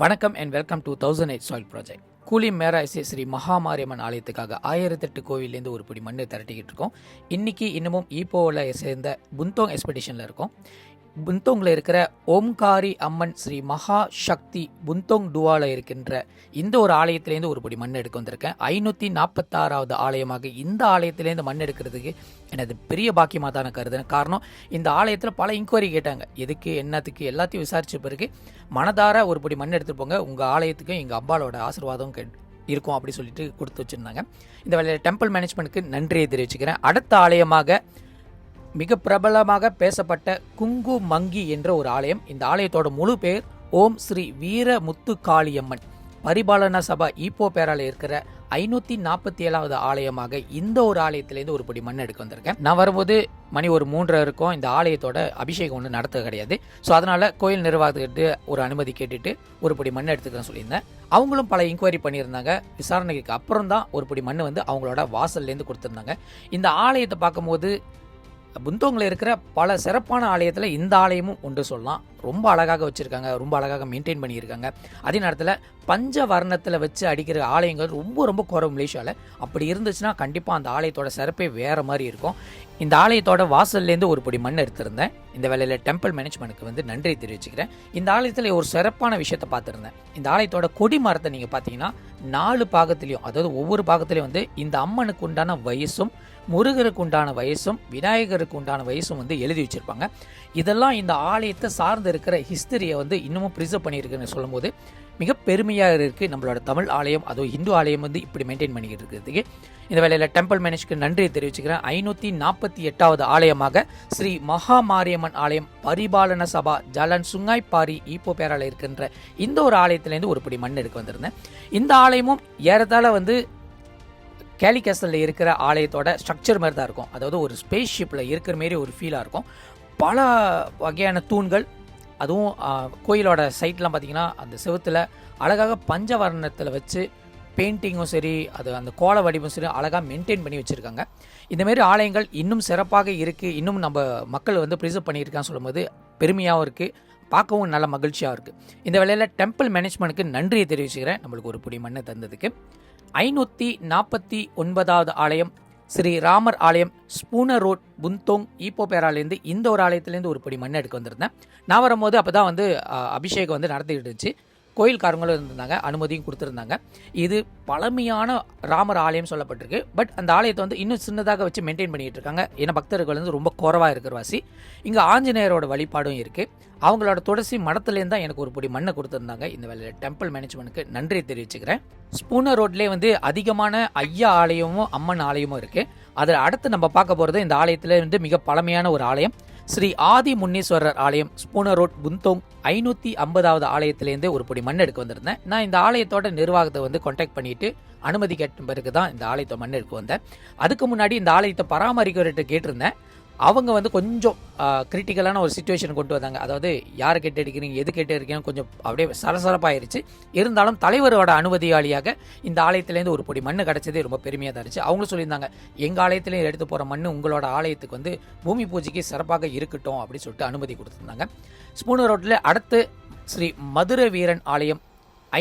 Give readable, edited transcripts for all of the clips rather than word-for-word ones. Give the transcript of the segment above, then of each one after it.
வணக்கம் and welcome to 1008 soil project. கூலி மேரா ஸ்ரீ மகாமாரியம்மன் ஆலயத்துக்காக 1008 கோவிலேருந்து ஒரு பிடி மண்ணு திரட்டிக்கிட்டு இருக்கோம். இன்னைக்கு இன்னமும் ஈப்போவில் சேர்ந்த புந்தோங் எக்ஸ்பெடிஷனில் இருக்கோம். புந்தோங்கில் இருக்கிற ஓம்காரி அம்மன் ஸ்ரீ மகா சக்தி புந்தோங் டுவாவில் இருக்கின்ற இந்த ஒரு ஆலயத்திலேருந்து ஒரு படி மண் எடுக்க வந்திருக்கேன். 546வது ஆலயமாக இந்த ஆலயத்திலேருந்து மண் எடுக்கிறதுக்கு எனது பெரிய பாக்கியமாக தான் கருதுனேன். காரணம், இந்த ஆலயத்தில் பல இன்கொயரி கேட்டாங்க, எதுக்கு என்னத்துக்கு எல்லாத்தையும் விசாரித்த பிறகு மனதார ஒரு படி மண் எடுத்துகிட்டு போங்க, உங்கள் ஆலயத்துக்கும் எங்கள் அம்பாலோட ஆசீர்வாதம் இருக்கும் அப்படி சொல்லிட்டு கொடுத்து வச்சுருந்தாங்க. இந்த வேலையில் டெம்பிள் மேனேஜ்மெண்ட்டுக்கு நன்றியை தெரிவிச்சுக்கிறேன். அடுத்த ஆலயமாக மிக பிரபலமாக பேசப்பட்ட குங்கு மங்கி என்ற ஒரு ஆலயம். இந்த ஆலயத்தோட முழு பேர் ஓம் ஸ்ரீ வீர முத்துக்காளியம்மன் பரிபாலன சபா ஈப்போ பேரால இருக்கிற 547வது ஆலயமாக இந்த ஒரு ஆலயத்திலேருந்து ஒரு படி மண் எடுக்க வந்திருக்கேன். நான் வரும்போது மணி ஒரு 3 இருக்கும். இந்த ஆலயத்தோட அபிஷேகம் ஒன்று நடத்த கிடையாது. ஸோ அதனால கோயில் நிர்வாகத்துக்கிட்ட ஒரு அனுமதி கேட்டுட்டு ஒரு படி மண் எடுத்துக்கிறேன் சொல்லியிருந்தேன். அவங்களும் பல இன்கொயரி பண்ணியிருந்தாங்க. விசாரணைக்கு அப்புறம் தான் ஒரு படி மண் வந்து அவங்களோட வாசல்லேருந்து கொடுத்துருந்தாங்க. இந்த ஆலயத்தை பார்க்கும்போது புந்தோங்கில் இருக்கிற பல சிறப்பான ஆலயத்தில் இந்த ஆலயமும் ஒன்று சொல்லலாம். ரொம்ப அழகாக வச்சுருக்காங்க, ரொம்ப அழகாக மெயின்டைன் பண்ணியிருக்காங்க. அதே நேரத்தில் பஞ்ச வர்ணத்தில் வச்சு அடிக்கிற ஆலயங்கள் ரொம்ப குறை மலேசியாவில். அப்படி இருந்துச்சுன்னா கண்டிப்பாக அந்த ஆலயத்தோட சிறப்பே வேறு மாதிரி இருக்கும். இந்த ஆலயத்தோட வாசல்லேருந்து ஒரு படி மண் எடுத்திருந்தேன். இந்த வேலையில் டெம்பிள் மேனேஜ்மெண்ட்டுக்கு வந்து நன்றி தெரிவிச்சுக்கிறேன். இந்த ஆலயத்தில் ஒரு சிறப்பான விஷயத்தை பார்த்துருந்தேன். இந்த ஆலயத்தோட கொடி மரத்தை நீங்கள் பார்த்தீங்கன்னா 4 பாகத்திலையும், அதாவது ஒவ்வொரு பாகத்திலையும் வந்து இந்த அம்மனுக்கு உண்டான வயசும், முருகருக்கு உண்டான வயசும், விநாயகருக்கு உண்டான வயசும் வந்து எழுதி வச்சிருப்பாங்க. இதெல்லாம் இந்த ஆலயத்தை சார்ந்து இருக்கிற ஹிஸ்டரியை வந்து இன்னமும் ப்ரிசர்வ் பண்ணியிருக்குன்னு சொல்லும் போது மிக பெருமையாக இருக்குது. நம்மளோட தமிழ் ஆலயம், அதுவும் இந்து ஆலயம் வந்து இப்படி மெயின்டைன் பண்ணிக்கிட்டு இருக்கிறதுக்கு இந்த வேலையில் டெம்பிள் மேனேஜ்க்கு நன்றியை தெரிவிச்சுக்கிறேன். 548வது ஆலயமாக ஸ்ரீ மகாமாரியம்மன் ஆலயம் பரிபாலன சபா ஜலன் சுங்காய் பாரி ஈப்போ பேரால இருக்கின்ற இந்த ஒரு ஆலயத்திலேருந்து ஒரு படி மண் எடுக்க வந்திருந்தேன். இந்த ஆலயமும் ஏறத்தாழ வந்து கேலிகேசலில் இருக்கிற ஆலயத்தோட ஸ்ட்ரக்சர் மாதிரி தான் இருக்கும். அதாவது ஒரு ஸ்பேஸ் ஷிப்பில் இருக்கிற மாரி ஒரு ஃபீலாக இருக்கும். பல வகையான தூண்கள், அதுவும் கோயிலோட சைட்லாம் பார்த்திங்கன்னா அந்த செவுத்தில் அழகாக பஞ்சவர்ணத்தில் வச்சு பெயிண்டிங்கும் சரி, அது அந்த கோல வடிவம் சரி அழகாக மெயின்டைன் பண்ணி வச்சுருக்காங்க. இந்தமாரி ஆலயங்கள் இன்னும் சிறப்பாக இருக்குது, இன்னும் நம்ம மக்கள் வந்து ப்ரிசர்வ் பண்ணியிருக்கான்னு சொல்லும்போது பெருமையாகவும் இருக்குது, பார்க்கவும் நல்ல மகிழ்ச்சியாக இருக்குது. இந்த வேளையில் டெம்பிள் மேனேஜ்மெண்ட்டுக்கு நன்றியை தெரிவிச்சுக்கிறேன், நம்மளுக்கு ஒரு புடி மண்ணை தந்ததுக்கு. 549வது ஆலயம் ஸ்ரீ ராமர் ஆலயம் ஸ்பூனர் ரோட் புந்தோங் ஈப்போ பேராலேருந்து இந்த ஒரு ஆலயத்துலேருந்து ஒரு படி மண் எடுக்க வந்திருந்தேன். நான் வரும்போது அப்போ தான் வந்து அபிஷேகம் வந்து நடத்திக்கிட்டு இருந்துச்சு. கோயில்காரங்களும் இருந்திருந்தாங்க, அனுமதியும் கொடுத்துருந்தாங்க. இது பழமையான ராமர் ஆலயம் சொல்லப்பட்டிருக்கு. பட் அந்த ஆலயத்தை வந்து இன்னும் சின்னதாக வச்சு மெயின்டைன் பண்ணிகிட்டு இருக்காங்க. ஏன்னா பக்தர்கள் வந்து ரொம்ப குறைவாக இருக்கிறவாசி. இங்கே ஆஞ்சநேயரோட வழிபாடும் இருக்குது. அவங்களோட துளசி மடத்துலேருந்து தான் எனக்கு ஒரு படி மண்ணை கொடுத்துருந்தாங்க. இந்த வேலையில் டெம்பிள் மேனேஜ்மெண்ட்டுக்கு நன்றி தெரிவிச்சுக்கிறேன். ஸ்பூனர் ரோட்லேயே வந்து அதிகமான ஐயா ஆலயமும் அம்மன் ஆலயமும் இருக்குது. அதில் அடுத்து நம்ம பார்க்க போகிறது இந்த ஆலயத்தில் வந்து மிக பழமையான ஒரு ஆலயம் ஸ்ரீ ஆதி முன்னீஸ்வரர் ஆலயம் ஸ்பூனர் ரோட் புந்தோங் 550வது ஆலயத்திலேருந்து ஒரு படி மண் எடுக்க வந்திருந்தேன். நான் இந்த ஆலயத்தோட நிர்வாகத்தை வந்து கான்டாக்ட் பண்ணிட்டு அனுமதி கேட்ட பிறகு தான் இந்த ஆலயத்தை மண் எடுக்க வந்தேன். அதுக்கு முன்னாடி இந்த ஆலயத்தை பராமரிக்கிறவர்கிட்ட கேட்டிருந்தேன். அவங்க வந்து கொஞ்சம் கிரிட்டிக்கலான ஒரு சுச்சுவேஷன் கொண்டு வந்தாங்க. அதாவது யாரை கேட்டு எடுக்கிறீங்க, எது கேட்டு இருக்கீங்கன்னு கொஞ்சம் அப்படியே சலசலப்பாயிருச்சு. இருந்தாலும் தலைவரோட அனுமதியாளியாக இந்த ஆலயத்திலேருந்து ஒரு பொடி மண் கிடச்சதே ரொம்ப பெருமையாக தான் இருந்துச்சு. அவங்களும் சொல்லியிருந்தாங்க, எங்கள் ஆலயத்திலேயும் எடுத்து போகிற மண் உங்களோட ஆலயத்துக்கு வந்து பூமி பூஜைக்கு சிறப்பாக இருக்கட்டும் அப்படின்னு சொல்லிட்டு அனுமதி கொடுத்துருந்தாங்க. ஸ்பூனர் ரோட்டில் அடுத்து ஸ்ரீ மதுரை வீரன் ஆலயம்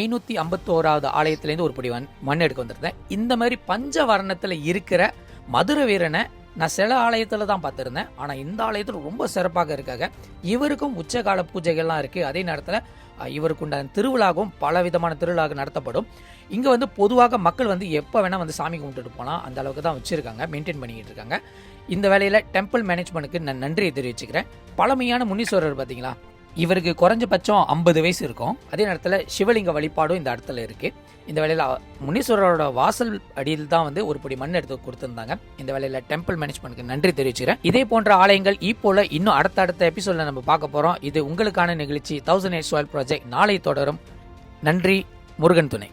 551வது ஆலயத்திலேருந்து ஒரு பொடி மண் எடுக்க வந்திருந்தேன். இந்த மாதிரி பஞ்ச வர்ணத்தில் இருக்கிற மதுரை வீரனை நான் சில ஆலயத்தில் தான் பார்த்துருந்தேன். ஆனால் இந்த ஆலயத்தில் ரொம்ப சிறப்பாக இருக்காங்க. இவருக்கும் உச்சகால பூஜைகள்லாம் இருக்குது. அதே நேரத்தில் இவருக்கு உண்டான திருவிழாவும் பல விதமான திருவிழாக நடத்தப்படும். இங்கே வந்து பொதுவாக மக்கள் வந்து எப்போ வேணால் வந்து சாமி கும்பிட்டுட்டு போகலாம், அந்த அளவுக்கு தான் வச்சுருக்காங்க, மெயின்டைன் பண்ணிக்கிட்டு இருக்காங்க. இந்த வேலையில் டெம்பிள் மேனேஜ்மெண்ட்டுக்கு நான் நன்றியை தெரிவிச்சுக்கிறேன். பழமையான முனீஸ்வரர் பார்த்தீங்களா, இவருக்கு குறைஞ்சபட்சம் 50 வயசு இருக்கும். அதே நேரத்தில் சிவலிங்க வழிபாடும் இந்த இடத்துல இருக்குது. இந்த வேலையில் முனீஸ்வரரோட வாசல் அடியில் தான் வந்து ஒரு படி மண் எடுத்து கொடுத்துருந்தாங்க. இந்த வேலையில் டெம்பிள் மேனேஜ்மெண்ட்டுக்கு நன்றி தெரிவிச்சுக்கிறேன். இதே போன்ற ஆலயங்கள் இப்போல இன்னும் அடுத்த எபிசோடில் நம்ம பார்க்க போகிறோம். இது உங்களுக்கான நிகழ்ச்சி 1008 சாயில் ப்ராஜெக்ட் நாளை தொடரும். நன்றி. முருகன் துணை.